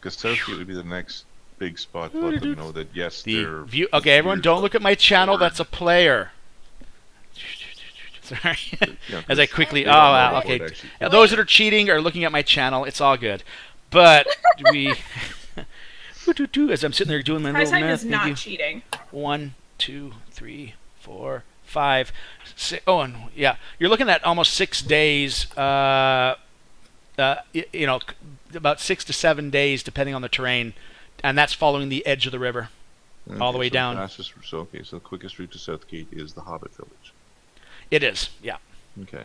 Because Southgate would be the next big spot to let them know that yes, The they're view. Okay, everyone, don't look at my channel. That's a player. Sorry. As I quickly. Oh, wow. Okay. Those that are cheating are looking at my channel. It's all good. But we. As I'm sitting there doing my little math. is not cheating. 1, 2, 3, 4, 5, 6. Oh, and yeah, you're looking at almost 6 days. About 6 to 7 days, depending on the terrain, and that's following the edge of the river, all the way down. So the quickest route to Southgate is the Hobbit Village. It is, yeah. Okay.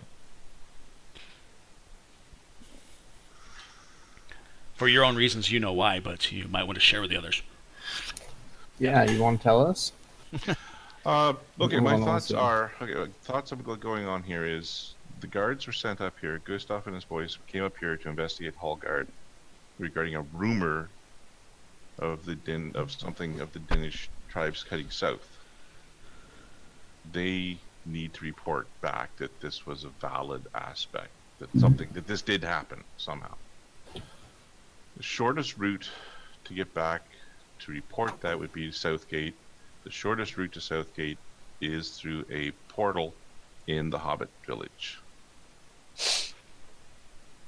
For your own reasons, you know why, but you might want to share with the others. Yeah, you want to tell us? Okay, my thoughts are... Okay, thoughts going on here is the guards were sent up here. Gustav and his boys came up here to investigate Hallgard regarding a rumor of the Danish tribes heading south. They need to report back that this was a valid aspect, that this did happen somehow. The shortest route to get back to report that would be Southgate. The shortest route to Southgate is through a portal in the Hobbit Village.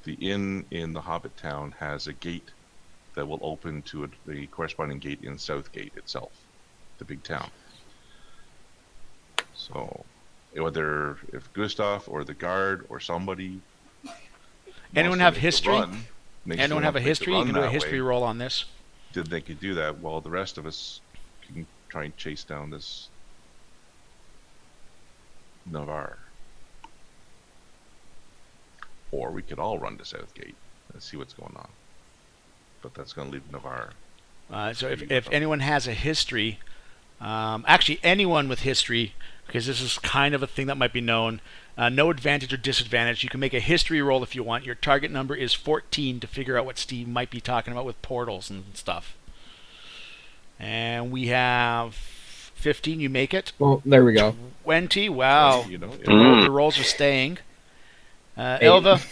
The inn in the Hobbit town has a gate that will open to the corresponding gate in Southgate itself, the big town. So, whether if Gustav or the guard or somebody... Anyone have history? Anyone have a history? You can do a history roll on this. They could do that while the rest of us can try and chase down this Navarre. Or we could all run to Southgate and see what's going on. But that's going to leave Navarre. So if anyone has a history, actually anyone with history, because this is kind of a thing that might be known, no advantage or disadvantage. You can make a history roll if you want. Your target number is 14 to figure out what Steve might be talking about with portals and stuff. And we have 15. You make it. Well, there we go. 20. Wow. The rolls are staying. Ilva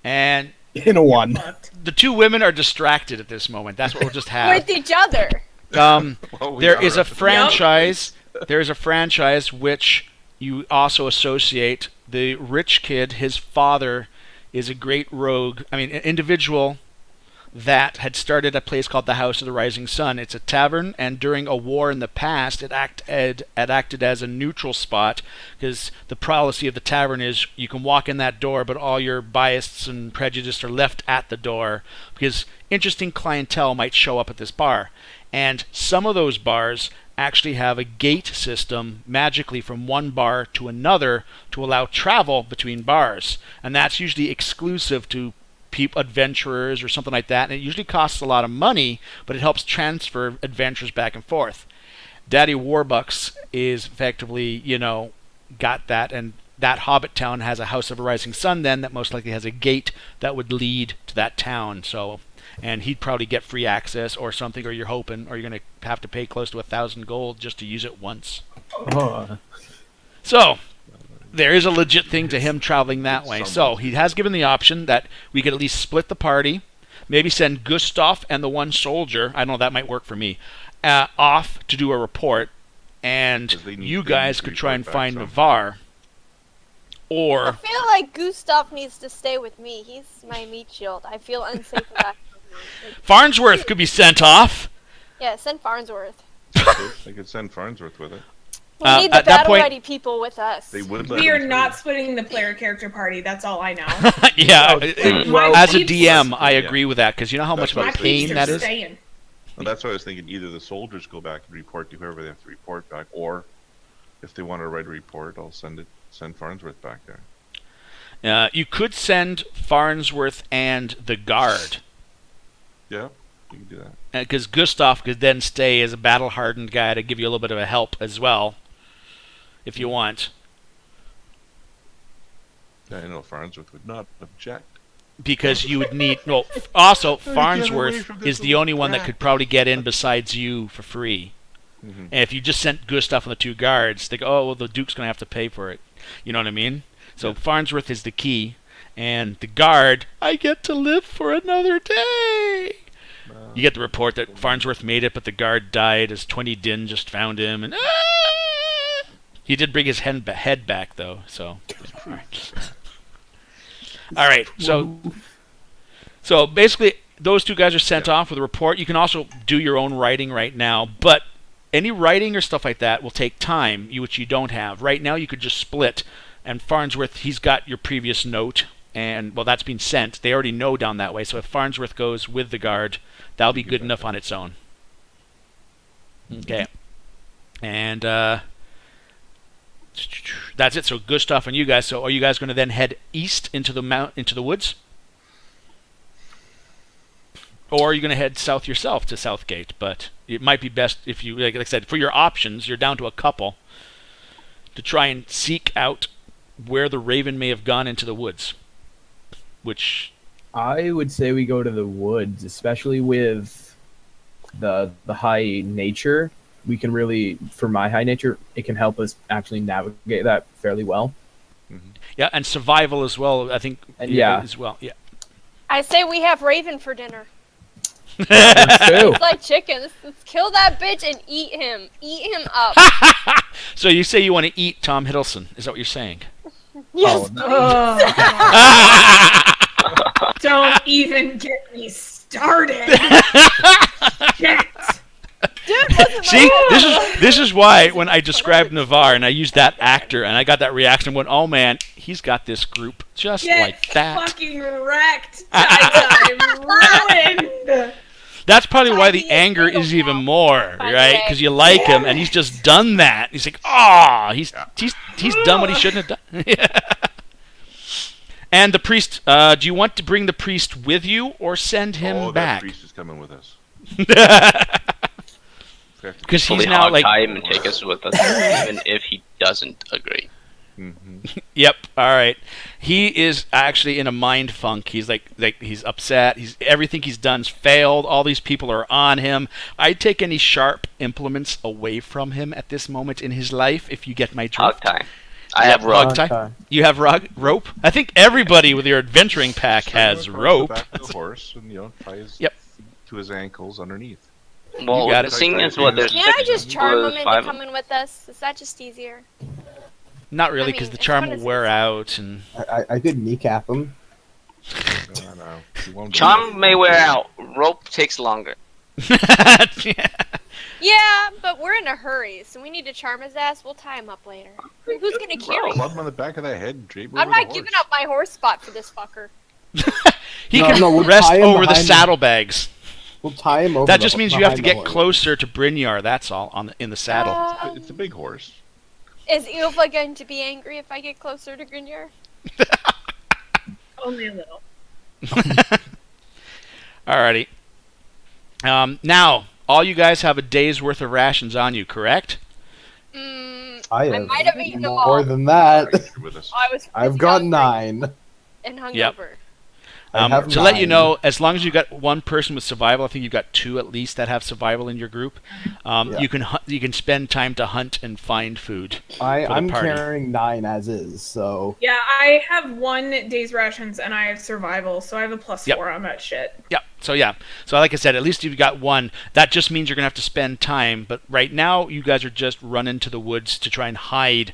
and in a 1. The two women are distracted at this moment. That's what we'll just have. With each other. There is a franchise. There is a franchise which you also associate. The rich kid, his father, is a great rogue. I mean, an individual that had started a place called the House of the Rising Sun. It's a tavern, and during a war in the past, it acted as a neutral spot, because the policy of the tavern is you can walk in that door, but all your biases and prejudice are left at the door, because interesting clientele might show up at this bar. And some of those bars actually have a gate system magically from one bar to another to allow travel between bars. And that's usually exclusive to adventurers or something like that, and it usually costs a lot of money, but it helps transfer adventurers back and forth. Daddy Warbucks is effectively, got that, and that Hobbit town has a House of a Rising Sun then that most likely has a gate that would lead to that town. So, and he'd probably get free access or something, or you're hoping, or you're going to have to pay close to 1,000 gold just to use it once. So, there is a legit thing to him traveling that way. So he has given the option that we could at least split the party, maybe send Gustav and the one soldier, I don't know, that might work for me, off to do a report, and you guys could try and find Navarre. Or I feel like Gustav needs to stay with me. He's my meat shield. I feel unsafe without him. Farnsworth could be sent off. Yeah, send Farnsworth. I could send Farnsworth with it. We need the battle-ready people with us. We are not splitting the player character party. That's all I know. Yeah, as a DM, I agree with that, because you know how much of a pain that is? Well, that's why I was thinking either the soldiers go back and report to whoever they have to report back, or if they want to write a report, I'll send Farnsworth back there. You could send Farnsworth and the guard. Yeah, you can do that. Because Gustav could then stay as a battle-hardened guy to give you a little bit of a help as well, if you want. I know Farnsworth would not object. Because you would need... Well, also, Farnsworth is the only one that could probably get in besides you for free. Mm-hmm. And if you just sent Gustav and the two guards, they go, oh, well, the Duke's going to have to pay for it. You know what I mean? So Farnsworth is the key. And the guard, I get to live for another day. You get the report that Farnsworth made it, but the guard died as 20 Din just found him. And he did bring his head back, though. So, all right. So basically, those two guys are sent off with a report. You can also do your own writing right now, but any writing or stuff like that will take time, which you don't have. Right now, you could just split. And Farnsworth, he's got your previous note, and, well, that's been sent. They already know down that way, so if Farnsworth goes with the guard, that'll be good enough on its own. Okay. And that's it. So Gustav and you guys. So are you guys going to then head east into the woods? Or are you going to head south yourself to Southgate? But it might be best if you, like I said, for your options, you're down to a couple, to try and seek out where the Raven may have gone into the woods. Which I would say we go to the woods, especially with the high nature. We can really, for my high nature, it can help us actually navigate that fairly well. Yeah, and survival as well, I think. And yeah. As well, yeah. I say we have Raven for dinner. Too. It's like chicken. Let's kill that bitch and eat him. Eat him up. So you say you want to eat Tom Hiddleston? Is that what you're saying? Yes. Don't even get me started. Shit. Dude, wasn't See, my- this is why when I described Navarre and I used that actor and I got that reaction, I went, oh man, he's got this group just Get like that. fucking wrecked. I'm ruined. That's probably why the Tiny anger single is even cat, more, by the right? way. Because you like him and he's just done that. He's like, he's done what he shouldn't have done. And the priest, do you want to bring the priest with you or send him back? That priest is coming with us. Because he's Fully now hog like, tie him and take us with us, even if he doesn't agree. yep, all right. He is actually in a mind funk. He's like he's upset. Everything he's done's failed. All these people are on him. I'd take any sharp implements away from him at this moment in his life, if you get my drift. Hog tie. I have rope. Hog tie. You have rope? I think everybody with your adventuring pack has Across rope. The back of the horse, and tie his feet to his ankles underneath. Well, got the it. thing is, what there's Can't I just charm him into five- coming with us? Is that just easier? Not really, I because mean, the it's charm fun will as wear it's- out. And I could kneecap him. No, he won't Charm may wear out. Rope takes longer. Yeah, but we're in a hurry, so we need to charm his ass. We'll tie him up later. Who's gonna carry him? Club him on the back of the head, drape I'm over the not giving horse. up my horse spot for this fucker. He No, can no, we'll rest tie him over the behind the- saddlebags. We'll tie him over. That just means you have to behind the get horse. closer to Brynjar, that's all, in the saddle. It's a big horse. Is Ilva going to be angry if I get closer to Grinjar? Only a little. Alrighty. Now, all you guys have a day's worth of rations on you, correct? I I have might have eaten them more all. than that. You're with us. I was I've pretty got hungry 9. and hungover. Yep. I have To let you 9. know, as long as you got one person with survival, I think you've got 2 at least that have survival in your group. Yeah. You can spend time to hunt and find food. I'm party. carrying 9 as is, so Yeah, I have 1 day's rations and I have survival, so I have a +4 Yep. on that shit. Yeah. So like I said, at least you've got 1. That just means you're gonna have to spend time. But right now, you guys are just running to the woods to try and hide,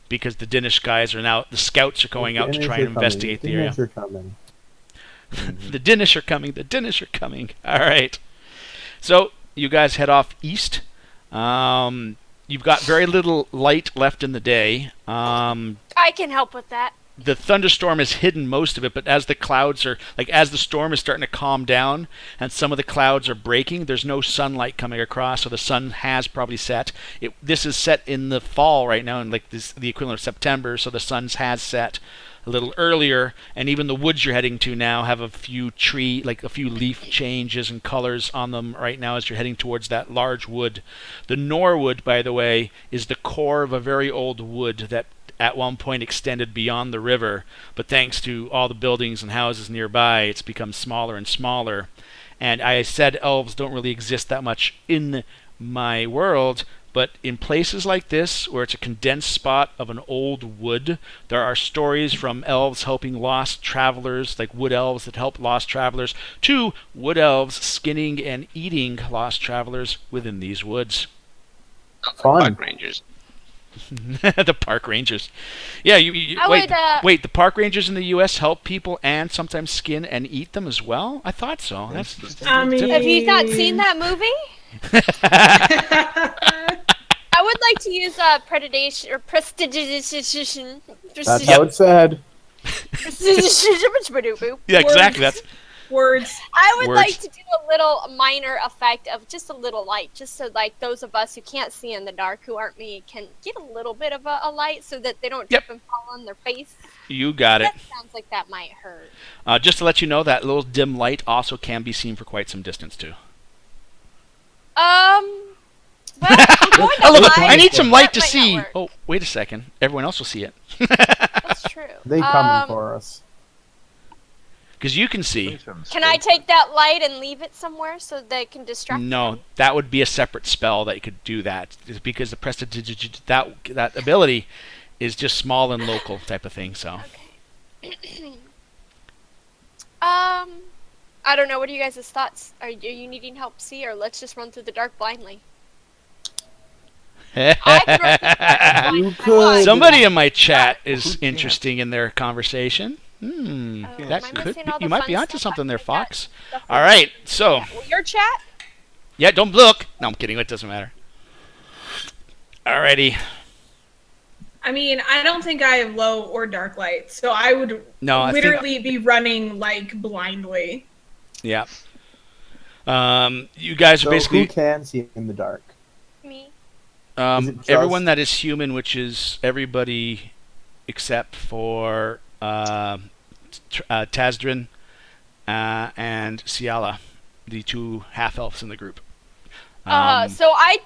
because the Danish guys are now. The scouts are going out to try and investigate the area. Are coming. The Danish are coming. The Danish are coming. All right. So you guys head off east. You've got very little light left in the day. I can help with that. The thunderstorm has hidden most of it, but as the clouds are, as the storm is starting to calm down and some of the clouds are breaking, there's no sunlight coming across, so the sun has probably set. This is set in the fall right now, in the equivalent of September, so the sun has set a little earlier, and even the woods you're heading to now have a few leaf changes and colors on them right now as you're heading towards that large wood. The Norwood, by the way, is the core of a very old wood that at one point extended beyond the river, but thanks to all the buildings and houses nearby, it's become smaller and smaller. And I said elves don't really exist that much in my world, But in places like this, where it's a condensed spot of an old wood, there are stories from elves helping lost travelers, like wood elves that help lost travelers, to wood elves skinning and eating lost travelers within these woods. Fun. Park rangers. The park rangers. Yeah, wait, the park rangers in the U.S. help people and sometimes skin and eat them as well? I thought so. I mean, Have you not seen that movie? I would like to use predation or prestidigitation. That's how it's said. Yeah, exactly. That's words. I would Words. like to do a little minor effect of just a little light, just so like those of us who can't see in the dark, who aren't me, can get a little bit of a light so that they don't Yep. trip and fall on their face. you got it. That sounds like that might hurt. Just to let you know, that little dim light also can be seen for quite some distance too. Well, I'm going to Oh, look, lie. I need some light to That might see. not work. Oh, wait a second. Everyone else will see it. That's true. They coming for us. Because you can see. Can I take that light and leave it somewhere so they can distract No, me? that would be a separate spell that you could do that. It's because the prestidigitation, that ability is just small and local type of thing. So I don't know. What are you guys' thoughts? Are you needing help see, or let's just run through the dark blindly? I could run through the dark blindly You if I want. could. somebody in my chat Who is can't? interesting in their conversation. That am I could missing be. all the You might fun be onto stuff? something I there, think I got Fox. stuff All right, so Well, your chat? yeah, don't look. No, I'm kidding. It doesn't matter. Alrighty. I mean, I don't think I have low or dark light, so I would No, I think literally be running like blindly. yeah. You guys are So basically who can see in the dark? Me? Is it everyone just- that is human, which is everybody except for Tazdrin and Ciala, the two half elves in the group. So I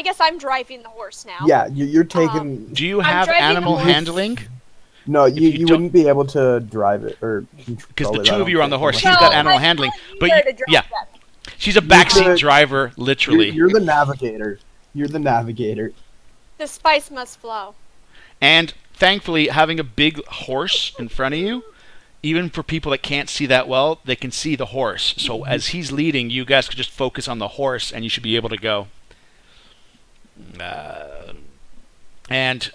guess I'm driving the horse now. Yeah, you're taking. Do you I'm have driving the animal horse. handling? No, if you, you you don't- wouldn't be able to drive it or Because control the it, two I of you don't are on the think, horse. unless- She's got No, animal I'm handling, telling but you you, to drive yeah, that. she's a backseat could- driver, literally. You're the navigator. You're the navigator. The spice must flow. And thankfully, having a big horse in front of you, even for people that can't see that well, they can see the horse. So as he's leading, you guys could just focus on the horse, and you should be able to go. And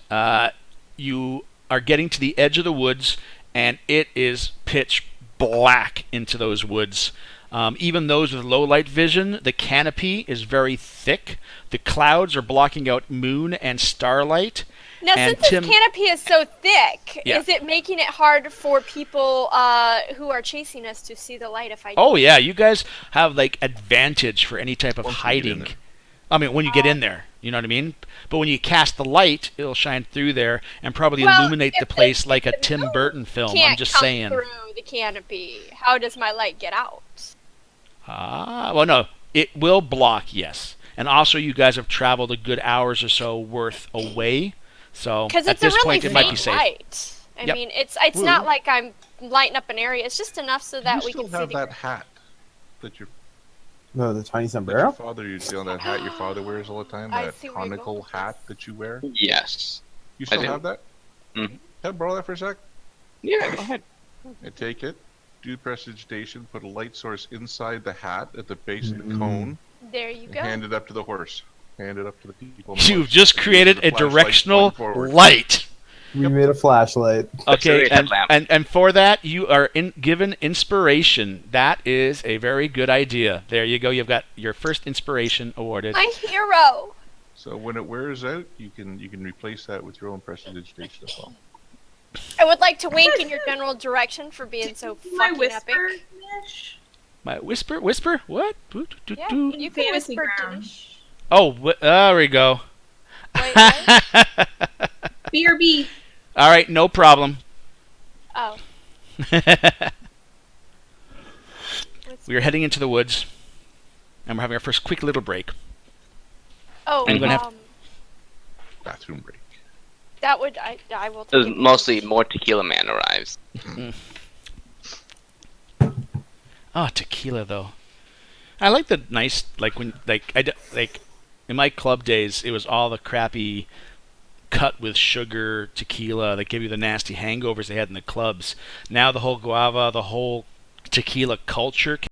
you are getting to the edge of the woods, and it is pitch black into those woods. Even those with low light vision, the canopy is very thick. The clouds are blocking out moon and starlight. Now, And since Tim- this canopy is so thick, Yeah. is it making it hard for people who are chasing us to see the light if I Oh yeah, you guys have like advantage for any type of Once you get in hiding. there. I mean, when you get in there, you know what I mean. But when you cast the light, it'll shine through there and probably Well, illuminate the if the- place like a if the Tim moon Burton film. can't I'm just come saying. through the canopy? How does my light get out? Well, no, it will block, yes. And also, you guys have traveled a good hours or so worth away, so Because at it's a this really point, it might be faint safe. light. I Yep. mean, it's not like I'm lighting up an area. It's just enough so that you we still can see have the. that hat that your No, the tiny that your sombrero. father used on that hat your father wears all the time. I That see where you're conical going with hat this. that you wear. Yes. You still do. have that? Mhm. Can I borrow that for a sec? Yeah, go ahead. And take it. Do prestidigitation. Put a light source inside the hat at the base of the Mm. cone. There you And go. hand it up to the horse. Hand it up to the people. on the You've horse. just And created use the a flashlight directional going forward. light. We made a flashlight. Okay, a and, headlamp. and for that you are given inspiration. That is a very good idea. There you go. You've got your first inspiration awarded. My hero. So when it wears out, you can replace that with your own prestidigitation as well. I would like to wink in your general direction for being so My fucking whisper. epic. My whisper? What? Yeah, Doo. you can Fantasy whisper, ground. Dinesh. Oh, there we go. Wait, what? BRB. All right, no problem. Oh. We are heading into the woods, and we're having our first quick little break. Oh, I'm gonna have- Bathroom break. that would I will. There's take it. mostly more Tequila Man arrives. Oh, tequila though. I like the nice, like when, like in my club days, it was all the crappy cut with sugar tequila that give you the nasty hangovers they had in the clubs. Now the whole guava, the whole tequila culture